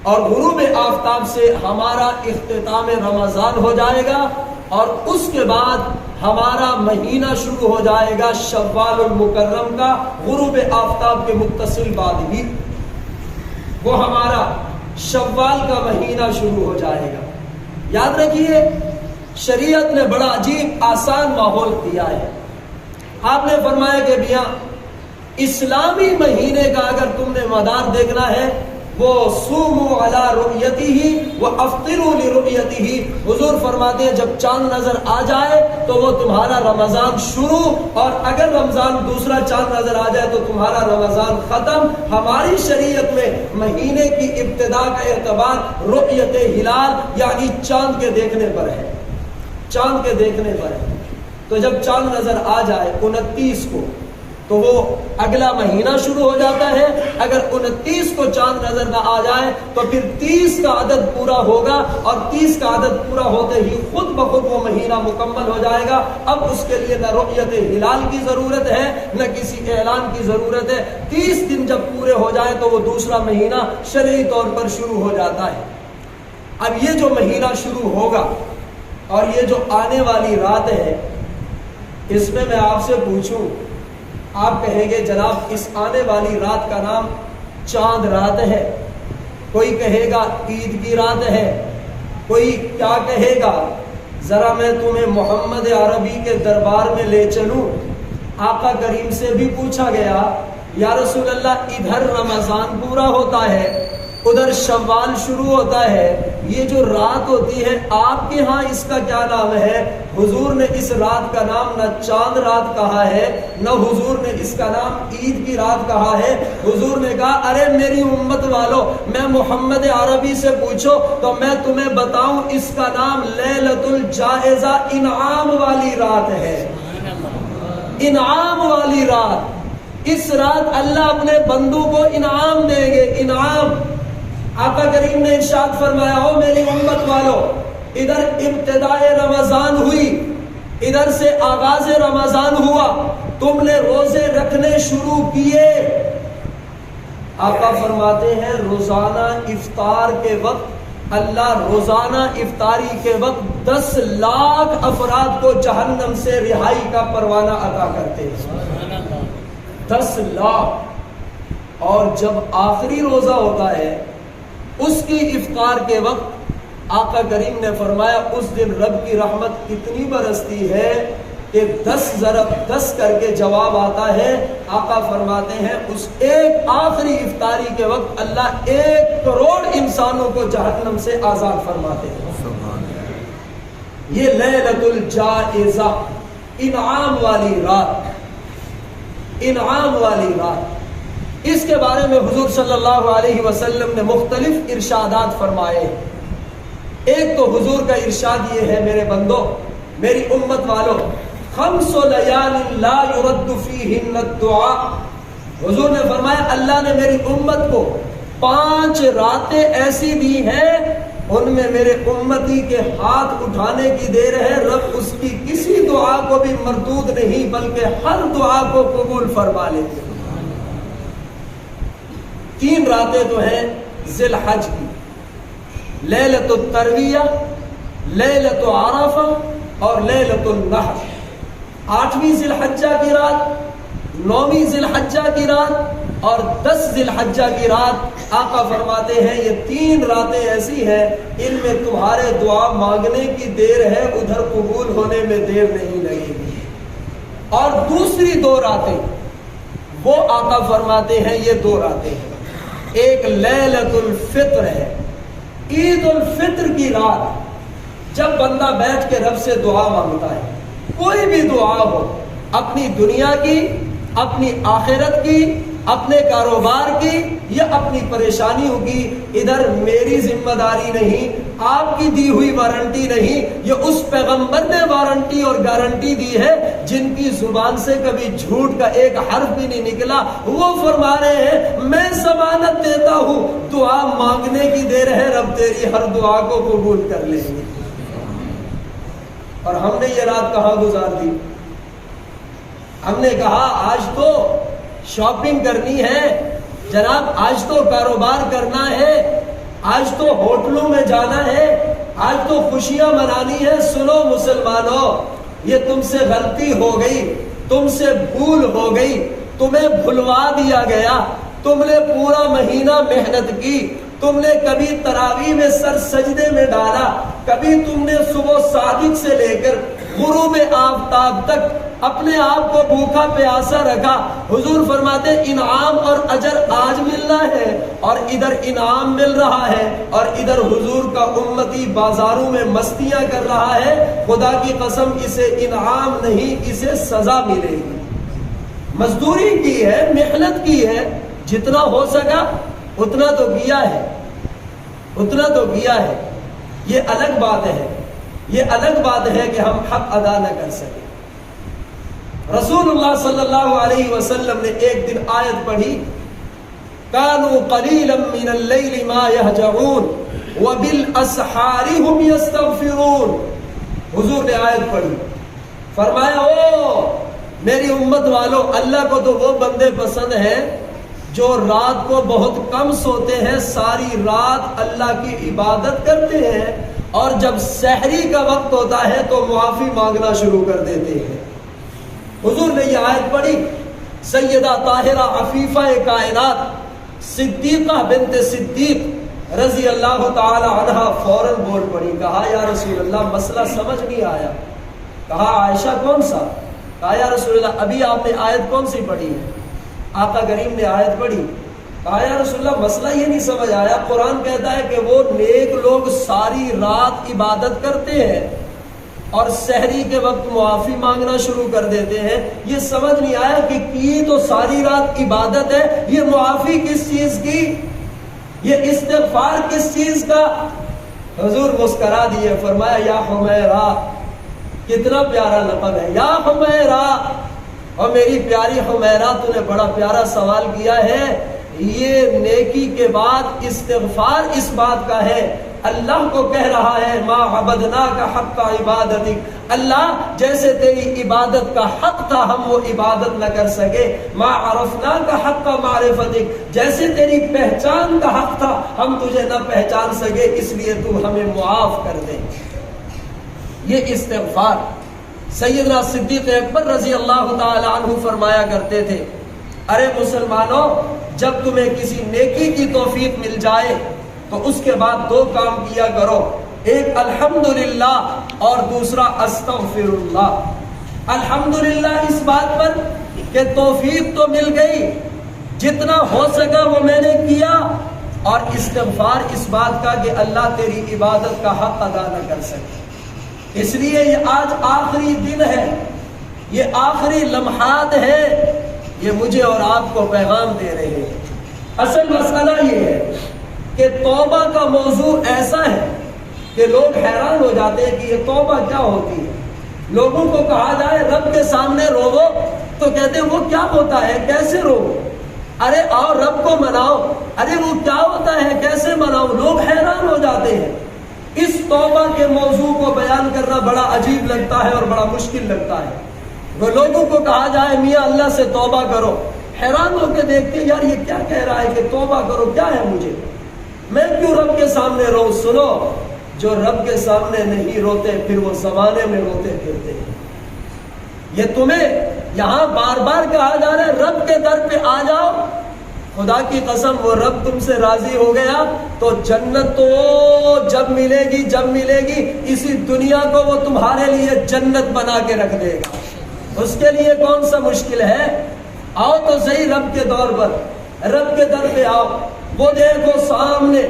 اور غروب آفتاب سے ہمارا اختتام رمضان ہو جائے گا، اور اس کے بعد ہمارا مہینہ شروع ہو جائے گا شوال المکرم کا، غروب آفتاب کے متصل بعد ہی وہ ہمارا شوال کا مہینہ شروع ہو جائے گا۔ یاد رکھیے، شریعت نے بڑا عجیب آسان ماحول دیا ہے۔ آپ نے فرمایا کہ میاں اسلامی مہینے کا اگر تم نے مدار دیکھنا ہے وہ صوموا علی رؤیتہ وافطروا لرؤیتہ، حضور فرماتے ہیں جب چاند نظر آ جائے تو وہ تمہارا رمضان شروع، اور اگر رمضان دوسرا چاند نظر آ جائے تو تمہارا رمضان ختم۔ ہماری شریعت میں مہینے کی ابتدا کا اعتبار رؤیت ہلال یعنی چاند کے دیکھنے پر ہے، چاند کے دیکھنے پر ہے۔ تو جب چاند نظر آ جائے 29 کو تو وہ اگلا مہینہ شروع ہو جاتا ہے۔ اگر 29 کو چاند نظر نہ آ جائے تو پھر 30 کا عدد پورا ہوگا، اور 30 کا عدد پورا ہوتے ہی خود بخود وہ مہینہ مکمل ہو جائے گا۔ اب اس کے لیے نہ رؤیت ہلال کی ضرورت ہے نہ کسی اعلان کی ضرورت ہے۔ 30 دن جب پورے ہو جائے تو وہ دوسرا مہینہ شرعی طور پر شروع ہو جاتا ہے۔ اب یہ جو مہینہ شروع ہوگا اور یہ جو آنے والی رات ہے، اس میں آپ سے پوچھوں، آپ کہیں گے جناب اس آنے والی رات کا نام چاند رات ہے، کوئی کہے گا عید کی رات ہے، کوئی کیا کہے گا۔ ذرا میں تمہیں محمد عربی کے دربار میں لے چلوں۔ آقا کریم سے بھی پوچھا گیا یا رسول اللہ ادھر رمضان پورا ہوتا ہے، ادھر شوال شروع ہوتا ہے، یہ جو رات ہوتی ہے آپ کے ہاں اس کا کیا نام ہے؟ حضور نے اس رات کا نام نہ چاند رات کہا ہے، نہ حضور نے اس کا نام عید کی رات کہا ہے۔ حضور نے کہا ارے میری امت والو، میں محمد عربی سے پوچھو تو میں تمہیں بتاؤں، اس کا نام لیلۃ الجائزہ، انعام والی رات ہے، انعام والی رات۔ اس رات اللہ اپنے بندوں کو انعام دیں گے، انعام۔ آقا کریم نے ارشاد فرمایا او میری امت والو، ادھر ابتدائے رمضان ہوئی، ادھر سے آغاز رمضان ہوا، تم نے روزے رکھنے شروع کیے۔ آقا فرماتے ہیں روزانہ افطار کے وقت اللہ روزانہ افطاری کے وقت 10 لاکھ افراد کو جہنم سے رہائی کا پروانہ عطا کرتے ہیں، 10 لاکھ۔ اور جب آخری روزہ ہوتا ہے اس کی افطار کے وقت آقا کریم نے فرمایا اس دن رب کی رحمت اتنی برستی ہے کہ 10 ضرب 10 کر کے جواب آتا ہے۔ آقا فرماتے ہیں اس ایک آخری افطاری کے وقت اللہ 1 کروڑ انسانوں کو جہنم سے آزاد فرماتے ہیں۔ یہ لیلۃ الجائزہ، انعام والی رات، انعام والی رات۔ اس کے بارے میں حضور صلی اللہ علیہ وسلم نے مختلف ارشادات فرمائے۔ ایک تو حضور کا ارشاد یہ ہے میرے بندو، میری امت والو، 5 لیال لا يرد فیہن الدعاء، حضور نے فرمایا اللہ نے میری امت کو 5 راتیں ایسی دی ہیں ان میں میرے امتی کے ہاتھ اٹھانے کی دیر ہے، رب اس کی کسی دعا کو بھی مردود نہیں بلکہ ہر دعا کو قبول فرما لیتے ہیں۔ 3 راتیں تو ہیں ذی الحج کی، لیلۃ الترویہ، لیلۃ عرفہ اور لیلۃ النحر۔ 8ویں ذی الحجہ کی رات، 9ویں ذی الحجہ کی رات اور 10 ذی الحجہ کی رات۔ آقا فرماتے ہیں یہ 3 راتیں ایسی ہیں ان میں تمہارے دعا مانگنے کی دیر ہے، ادھر قبول ہونے میں دیر نہیں لگے گی۔ اور دوسری 2 راتیں وہ آقا فرماتے ہیں یہ 2 راتیں ہیں، ایک لیلۃ الفطر ہے، عید الفطر کی رات، جب بندہ بیٹھ کے رب سے دعا مانگتا ہے، کوئی بھی دعا ہو، اپنی دنیا کی، اپنی آخرت کی، اپنے کاروبار کی یا اپنی پریشانیوں کی، ادھر میری ذمہ داری نہیں، آپ کی دی ہوئی وارنٹی نہیں، یہ اس پیغمبر نے وارنٹی اور گارنٹی دی ہے جن کی زبان سے کبھی جھوٹ کا ایک حرف بھی نہیں نکلا۔ وہ فرما رہے ہیں میں ضمانت دیتا ہوں دعا مانگنے کی دیر ہے، رب تیری ہر دعا کو قبول کر لیں گے۔ اور ہم نے یہ رات کہاں گزار دی؟ ہم نے کہا آج تو شاپنگ کرنی ہے جناب، آج تو کاروبار کرنا ہے، آج تو ہوٹلوں میں جانا ہے، آج تو خوشیاں منانی ہے۔ سنو مسلمانوں، یہ تم سے غلطی ہو گئی، تم سے بھول ہو گئی، تمہیں بھلوا دیا گیا۔ تم نے پورا مہینہ محنت کی، تم نے کبھی تراویح میں سر سجدے میں ڈالا، کبھی تم نے صبح صادق سے لے کر غروب آفتاب تک اپنے آپ کو بھوکا پیاسا رکھا۔ حضور فرماتے انعام اور اجر آج ملنا ہے، اور ادھر انعام مل رہا ہے، اور ادھر حضور کا امتی بازاروں میں مستیاں کر رہا ہے۔ خدا کی قسم اسے انعام نہیں، اسے سزا ملے گی۔ مزدوری کی ہے، محنت کی ہے، جتنا ہو سکا اتنا تو کیا ہے، اتنا تو کیا ہے۔ یہ الگ بات ہے، یہ الگ بات ہے کہ ہم حق ادا نہ کر سکیں۔ رسول اللہ صلی اللہ علیہ وسلم نے ایک دن آیت پڑھی، کانوا قلیلا من اللیل ما یہجعون وبالاسحار هم یستغفرون۔ حضور نے آیت پڑھی، فرمایا او میری امت والو، اللہ کو تو وہ بندے پسند ہیں جو رات کو بہت کم سوتے ہیں، ساری رات اللہ کی عبادت کرتے ہیں، اور جب سحری کا وقت ہوتا ہے تو معافی مانگنا شروع کر دیتے ہیں۔ حضور نے یہ آیت پڑھی، سیدہ طاہرہ عفیفہ کائنات صدیقہ بنت صدیق رضی اللہ تعالی عنہ فوراً بول پڑی، کہا یا رسول اللہ مسئلہ سمجھ نہیں آیا۔ کہا عائشہ کون سا؟ کہا یا رسول اللہ ابھی آپ نے آیت کون سی پڑھی ہے؟ آقا کریم نے آیت پڑھی۔ کہا یا رسول اللہ مسئلہ یہ نہیں سمجھ آیا، قرآن کہتا ہے کہ وہ نیک لوگ ساری رات عبادت کرتے ہیں اور سحری کے وقت معافی مانگنا شروع کر دیتے ہیں، یہ سمجھ نہیں آیا کہ کی تو ساری رات عبادت ہے، یہ معافی کس چیز کی، یہ استغفار کس چیز کا؟ حضور مسکرا دیے، فرمایا یا حمیرہ، کتنا پیارا لقب ہے، یا حمیرہ، اور میری پیاری حمیرہ تو نے بڑا پیارا سوال کیا ہے۔ یہ نیکی کے بعد استغفار اس بات کا ہے، اللہ کو کہہ رہا ہے ما عبدناک حق عبادتک، اللہ جیسے تیری عبادت کا حق تھا ہم وہ عبادت نہ کر سکے، ما عرفناک حق معرفتک، جیسے تیری پہچان کا حق تھا ہم تجھے نہ پہچان سکے، اس لیے تو ہمیں معاف کر دے۔ یہ استغفار سیدنا صدیق اکبر رضی اللہ تعالی عنہ فرمایا کرتے تھے، ارے مسلمانوں جب تمہیں کسی نیکی کی توفیق مل جائے تو اس کے بعد دو کام کیا کرو، ایک الحمدللہ اور دوسرا استغفر اللہ۔ الحمدللہ اس بات پر کہ توفیق تو مل گئی، جتنا ہو سکا وہ میں نے کیا، اور استغفار اس بات کا کہ اللہ تیری عبادت کا حق ادا نہ کر سکے۔ اس لیے یہ آج آخری دن ہے، یہ آخری لمحات ہے، یہ مجھے اور آپ کو پیغام دے رہے ہیں۔ اصل مسئلہ یہ ہے کہ توبہ کا موضوع ایسا ہے کہ لوگ حیران ہو جاتے ہیں کہ یہ توبہ کیا ہوتی ہے۔ لوگوں کو کہا جائے رب کے سامنے روو تو کہتے ہیں وہ کیا ہوتا ہے، کیسے رو؟ ارے آؤ رب کو مناؤ، ارے وہ کیا ہوتا ہے، کیسے مناؤ؟ لوگ حیران ہو جاتے ہیں۔ اس توبہ کے موضوع کو بیان کرنا بڑا عجیب لگتا ہے اور بڑا مشکل لگتا ہے۔ وہ لوگوں کو کہا جائے میاں اللہ سے توبہ کرو، حیران ہو کے دیکھتے یار یہ کیا کہہ رہا ہے کہ توبہ کرو، کیا ہے مجھے، میں کیوں رب کے سامنے رو؟ سنو، جو رب کے سامنے نہیں روتے پھر وہ زمانے میں روتے پھرتے ہیں۔ یہ تمہیں یہاں بار بار کہا جا رہا ہے رب کے در پہ آ جاؤ، خدا کی قسم وہ رب تم سے راضی ہو گیا تو جنت تو جب ملے گی اسی دنیا کو وہ تمہارے لیے جنت بنا کے رکھ دے گا۔ اس کے لیے کون سا مشکل ہے؟ آؤ تو صحیح رب کے دور پر، رب کے در پہ آؤ۔ وہ دیکھو سامنے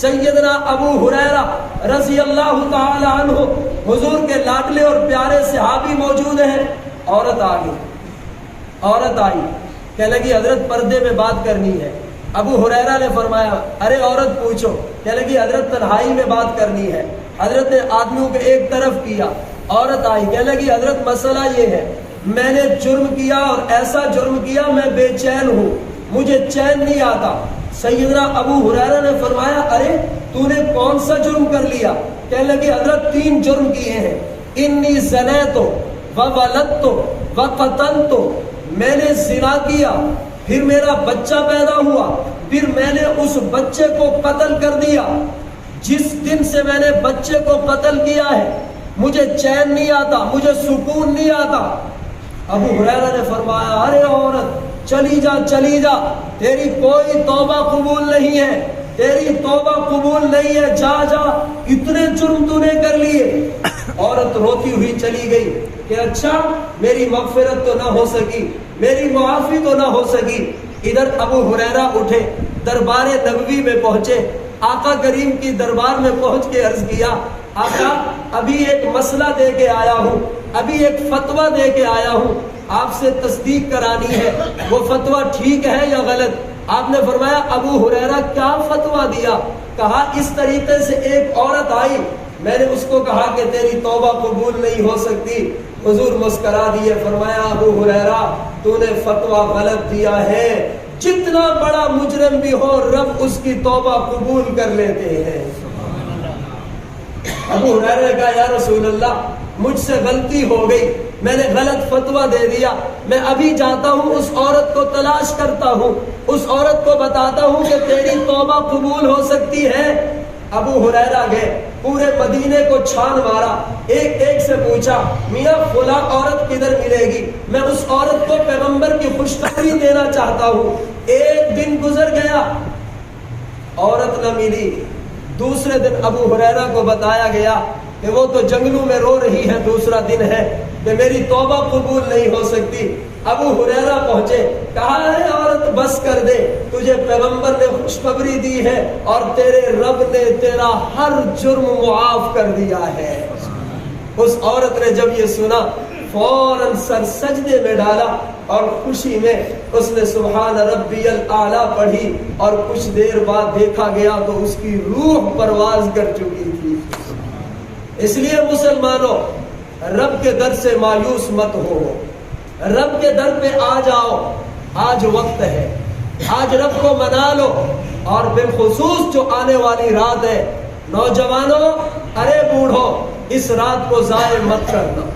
سیدنا ابو ہریرہ رضی اللہ تعالی عنہ حضور کے لاڈلے اور پیارے صحابی موجود ہیں۔ عورت آئی کہنے لگی حضرت پردے میں بات کرنی ہے۔ ابو ہریرہ نے فرمایا ارے عورت پوچھو، کہنے لگی حضرت تنہائی میں بات کرنی ہے۔ حضرت نے آدمیوں کو ایک طرف کیا، عورت آئی کہنے لگی حضرت مسئلہ یہ ہے میں نے جرم کیا اور ایسا جرم کیا میں بے چین ہوں، مجھے چین نہیں آتا۔ سیدنا ابو ہریرہ نے فرمایا ارے تو نے کون سا جرم کر لیا؟ کہنے لگی حضرت 3 جرم کیے ہیں، انی زنیت وولدت وقتلت، میں نے زنا کیا، پھر میرا بچہ پیدا ہوا، پھر میں نے اس بچے کو قتل کر دیا. جس دن سے میں نے بچے کو قتل کیا ہے مجھے چین نہیں آتا, مجھے سکون نہیں آتا. ابو ہریرہ نے فرمایا ارے عورت چلی جا چلی جا, تیری کوئی توبہ قبول نہیں ہے, تیری توبہ قبول نہیں ہے, جا جا, اتنے جرم تو نے کر لیے. عورت روتی ہوئی چلی گئی کہ اچھا میری مغفرت تو نہ ہو سکی, میری معافی تو نہ ہو سکی. ادھر ابو ہریرہ اٹھے, دربار نبوی میں پہنچے, آقا کریم کی دربار میں پہنچ کے عرض کیا آقا ابھی ایک مسئلہ دے کے آیا ہوں, ابھی ایک فتویٰ دے کے آیا ہوں, آپ سے تصدیق کرانی ہے وہ فتویٰ ٹھیک ہے یا غلط. آپ نے فرمایا ابو ہریرہ کیا فتویٰ دیا؟ کہا اس طریقے سے ایک عورت آئی, میں نے اس کو کہا کہ تیری توبہ قبول نہیں ہو سکتی. حضور مسکرا دیے, فرمایا ابو ہریرہ تو نے فتویٰ غلط دیا ہے, جتنا بڑا مجرم بھی ہو رب اس کی توبہ قبول کر لیتے ہیں. ابو ہریرہ نے کہا یا رسول اللہ مجھ سے غلطی ہو گئی, میں نے غلط فتویٰ دے دیا, میں ابھی جاتا ہوں اس عورت کو تلاش کرتا ہوں, اس عورت کو بتاتا ہوں کہ تیری توبہ قبول ہو سکتی ہے. ابو ہریرہ گئے, پورے مدینے کو چھان مارا, ایک ایک سے پوچھا میاں فلاں عورت کدھر ملے گی, میں اس عورت کو پیغمبر کی خوشخبری دینا چاہتا ہوں. ایک دن گزر گیا, عورت نہ ملی. دوسرے دن ابو ہریرہ کو بتایا گیا کہ وہ تو جنگلوں میں رو رہی ہے, دوسرا دن ہے کہ میری توبہ قبول نہیں ہو سکتی. ابو ہریرہ پہنچے, کہا ہے عورت بس کر دے, تجھے پیغمبر نے خوشخبری دی ہے اور تیرے رب نے تیرا ہر جرم معاف کر دیا ہے. اس عورت نے جب یہ سنا فوراً سر سجدے میں ڈالا اور خوشی میں اس نے سبحان ربی الاعلیٰ پڑھی, اور کچھ دیر بعد دیکھا گیا تو اس کی روح پرواز کر چکی تھی. اس لیے مسلمانوں رب کے در سے مایوس مت ہو, رب کے در پہ آ جاؤ, آج وقت ہے, آج رب کو منا لو. اور بالخصوص جو آنے والی رات ہے, نوجوانوں ارے بوڑھو اس رات کو ضائع مت کرنا,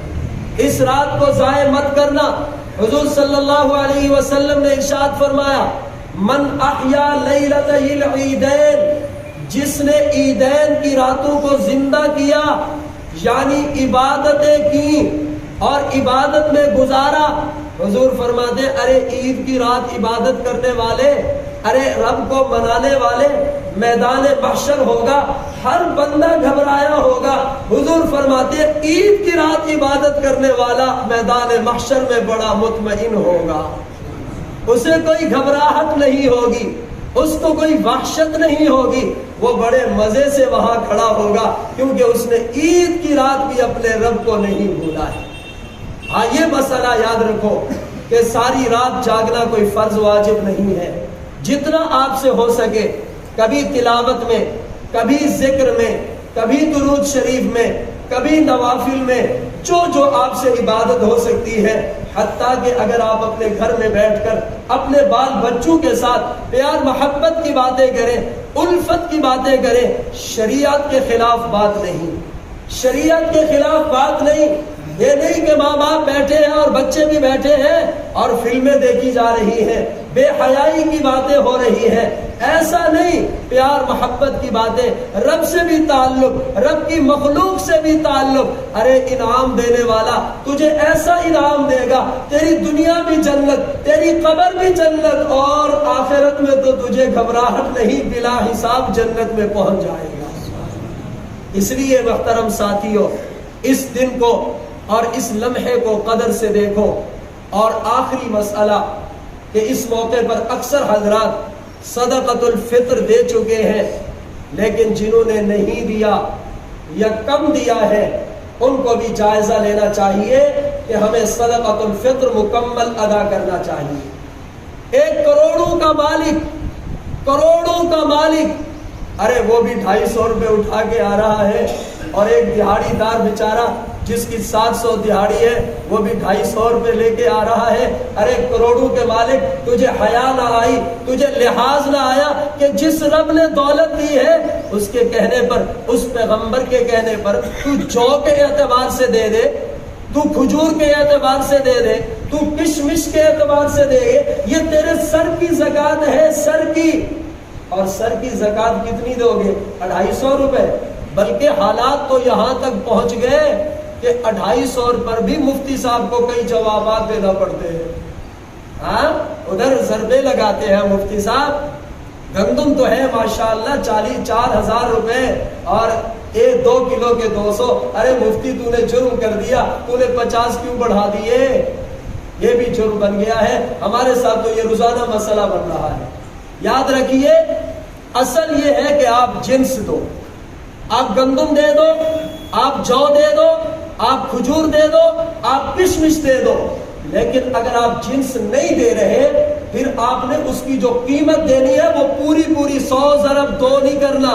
اس رات کو ضائع مت کرنا. حضور صلی اللہ علیہ وسلم نے ارشاد فرمایا من احیا لیلۃ العیدین, جس نے عیدین کی راتوں کو زندہ کیا یعنی عبادتیں کی اور عبادت میں گزارا. حضور فرماتے ارے عید کی رات عبادت کرنے والے, ارے رب کو منانے والے, میدان محشر ہوگا, ہر بندہ گھبرایا ہوگا. حضور فرماتے عید کی رات عبادت کرنے والا میدان محشر میں بڑا مطمئن ہوگا, اسے کوئی گھبراہٹ نہیں ہوگی, اس کو کوئی وحشت نہیں ہوگی, وہ بڑے مزے سے وہاں کھڑا ہوگا کیونکہ اس نے عید کی رات بھی اپنے رب کو نہیں بھولا ہے. ہاں یہ مسئلہ یاد رکھو کہ ساری رات جاگنا کوئی فرض واجب نہیں ہے. جتنا آپ سے ہو سکے کبھی تلاوت میں, کبھی ذکر میں, کبھی درود شریف میں, کبھی نوافل میں, جو آپ سے عبادت ہو سکتی ہے. حتیٰ کہ اگر آپ اپنے گھر میں بیٹھ کر اپنے بال بچوں کے ساتھ پیار محبت کی باتیں کریں, الفت کی باتیں کریں, شریعت کے خلاف بات نہیں, شریعت کے خلاف بات نہیں. یہ نہیں کہ ماں باپ بیٹھے ہیں اور بچے بھی بیٹھے ہیں اور فلمیں دیکھی جا رہی ہیں, بے حیائی کی باتیں ہو رہی ہیں, ایسا نہیں. پیار محبت کی باتیں, رب سے بھی تعلق, رب کی مخلوق سے بھی تعلق. ارے انعام دینے والا تجھے ایسا انعام دے گا, تیری دنیا بھی جنت, تیری قبر بھی جنت, اور آخرت میں تو تجھے گھبراہٹ نہیں, بلا حساب جنت میں پہنچ جائے گا. اس لیے محترم ساتھیوں اس دن کو اور اس لمحے کو قدر سے دیکھو. اور آخری مسئلہ کہ اس موقع پر اکثر حضرات صدقۃ الفطر دے چکے ہیں, لیکن جنہوں نے نہیں دیا یا کم دیا ہے ان کو بھی جائزہ لینا چاہیے کہ ہمیں صدقۃ الفطر مکمل ادا کرنا چاہیے. 1 کروڑوں کا مالک, کروڑوں کا مالک, ارے وہ بھی 250 روپے اٹھا کے آ رہا ہے, اور ایک دیہاڑی دار بیچارہ جس کی 700 دیہاڑی ہے وہ بھی 250 روپے لے کے آ رہا ہے. ارے کروڑوں کے مالک تجھے حیا نہ آئی, تجھے لحاظ نہ آیا کہ جس رب نے دولت دی ہے اس کے کہنے پر, اس پیغمبر کے کہنے پر تو جو کے اعتبار سے دے دے, تو کھجور کے اعتبار سے دے دے, تو کشمش کے اعتبار سے دے, یہ تیرے سر کی زکات ہے, سر کی. اور سر کی زکات کتنی دو گے؟ 250 روپے. بلکہ حالات تو یہاں تک پہنچ گئے کہ 250 پر بھی مفتی صاحب کو کئی جوابات دینا پڑتے ہیں. ہاں ادھر ضربے لگاتے ہیں مفتی صاحب. گندم تو ہے ماشاءاللہ 4,000 روپے اور 2 کلو کے 200. ارے مفتی تو نے جرم کر دیا, تو نے 50 کیوں بڑھا دیے؟ یہ بھی جرم بن گیا ہے. ہمارے ساتھ تو یہ روزانہ مسئلہ بن رہا ہے. یاد رکھیے اصل یہ ہے کہ آپ جنس دو. آپ گندم دے دو, آپ جو دے دو, آپ کھجور دے دو, آپ کشمش دے دو. لیکن اگر آپ جنس نہیں دے رہے پھر آپ نے اس کی جو قیمت دینی ہے وہ پوری 100 ضرب 2 نہیں کرنا.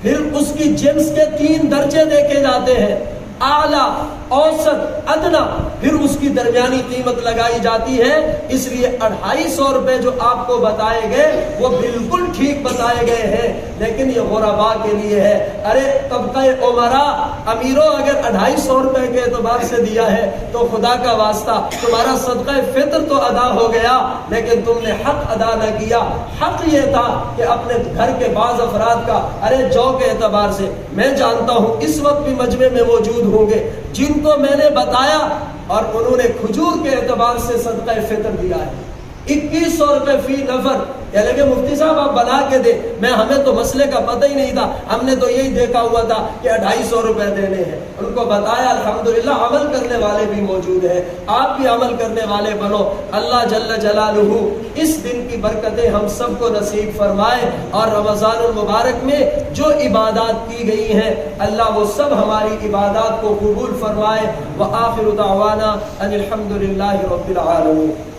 پھر اس کی جنس کے 3 درجے دیکھے جاتے ہیں, اعلیٰ, اوسط, ادنا. پھر اس کی درمیانی قیمت لگائی جاتی ہے. اس لیے 250 روپے جو آپ کو بتائے گئے وہ بالکل ٹھیک بتائے گئے ہیں, لیکن یہ غربا کے لیے ہے. ارے طبقہ عمرا امیروں اگر 250 روپے کے اعتبار سے دیا ہے تو خدا کا واسطہ تمہارا صدقہ فطر تو ادا ہو گیا, لیکن تم نے حق ادا نہ کیا. حق یہ تھا کہ اپنے گھر کے بعض افراد کا, ارے جو کے اعتبار سے میں جانتا ہوں اس وقت بھی مجمع میں موجود ہوں گے جن کو میں نے بتایا اور انہوں نے کھجور کے اعتبار سے صدقہ فطر دیا ہے 2100 روپے فی نفر. کہہ لگے مفتی صاحب آپ بنا کے دے. ہمیں تو مسئلے کا پتہ ہی نہیں تھا, ہم نے تو یہی دیکھا ہوا تھا کہ 250 روپے دینے ہیں. ان کو بتایا. الحمدللہ عمل کرنے والے بھی موجود ہیں. آپ بھی عمل کرنے والے بنو. اللہ جل جلالہ اس دن کی برکتیں ہم سب کو نصیب فرمائے, اور رمضان المبارک میں جو عبادات کی گئی ہیں اللہ وہ سب ہماری عبادات کو قبول فرمائے. وآخر دعوانا ان الحمدللہ رب العالمین.